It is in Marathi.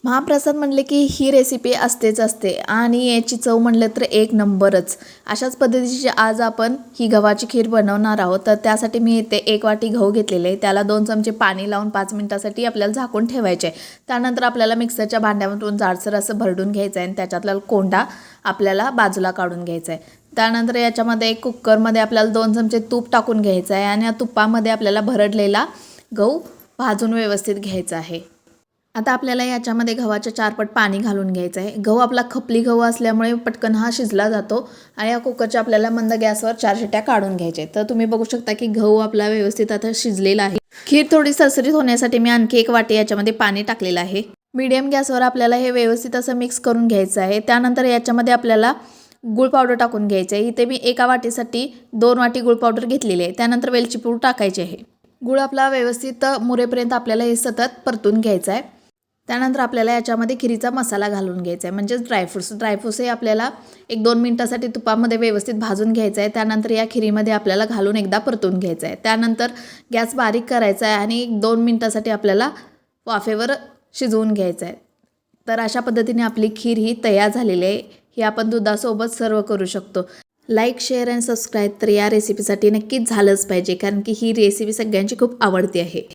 महाप्रसाद म्हणले की ही रेसिपी असतेच असते आणि याची चव म्हणलं तर एक नंबरच. अशाच पद्धतीची आज आपण ही गव्हाची खीर बनवणार आहोत. तर त्यासाठी मी इथे 1 वाटी गहू घेतलेले आहे. त्याला 2 चमचे पाणी लावून 5 मिनिटासाठी आपल्याला झाकून ठेवायचे आहे. त्यानंतर आपल्याला मिक्सरच्या भांड्यामधून जाडसर असं भरडून घ्यायचं आहे आणि त्याच्यातला कोंडा आपल्याला बाजूला काढून घ्यायचा आहे. त्यानंतर याच्यामध्ये एक कुकरमध्ये आपल्याला 2 चमचे तूप टाकून घ्यायचं आहे आणि या तुपामध्ये आपल्याला भरडलेला गहू भाजून व्यवस्थित घ्यायचा आहे. आता आपल्याला याच्यामध्ये गव्हाच्या 4 पट पाणी घालून घ्यायचं आहे. गहू आपला खपली गहू असल्यामुळे पटकन हा शिजला जातो आणि या कुकरच्या आपल्याला मंद गॅसवर 4 शिट्ट्या काढून घ्यायच्या. तर तुम्ही बघू शकता की गहू आपला व्यवस्थित आता शिजलेला आहे. खीर थोडी सरसरीत होण्यासाठी मी आणखी 1 वाटी याच्यामध्ये पाणी टाकलेलं आहे. मीडियम गॅसवर आपल्याला हे व्यवस्थित असं मिक्स करून घ्यायचं आहे. त्यानंतर याच्यामध्ये आपल्याला गूळ पावडर टाकून घ्यायचं आहे. इथे मी 1 वाटीसाठी 2 वाटी गूळ पावडर घेतलेली आहे. त्यानंतर वेलची पूड टाकायची आहे. गूळ आपला व्यवस्थित मुरेपर्यंत आपल्याला हे सतत परतून घ्यायचं आहे. त्यानंतर आपल्याला याच्यामध्ये खिरीचा मसाला घालून घ्यायचा आहे, म्हणजेच ड्रायफ्रूट्स हे आपल्याला 1-2 मिनिटासाठी तुपामध्ये व्यवस्थित भाजून घ्यायचं आहे. त्यानंतर या खिरीमध्ये आपल्याला घालून एकदा परतून घ्यायचं आहे. त्यानंतर गॅस बारीक करायचा आहे आणि 2 मिनिटासाठी आपल्याला वाफेवर शिजवून घ्यायचं आहे. तर अशा पद्धतीने आपली खीर ही तयार झालेली आहे. ही आपण दुधासोबत सर्व करू शकतो. लाईक, शेअर आणि सबस्क्राईब तर या रेसिपीसाठी नक्कीच झालंच पाहिजे, कारण की ही रेसिपी सगळ्यांची खूप आवडती आहे.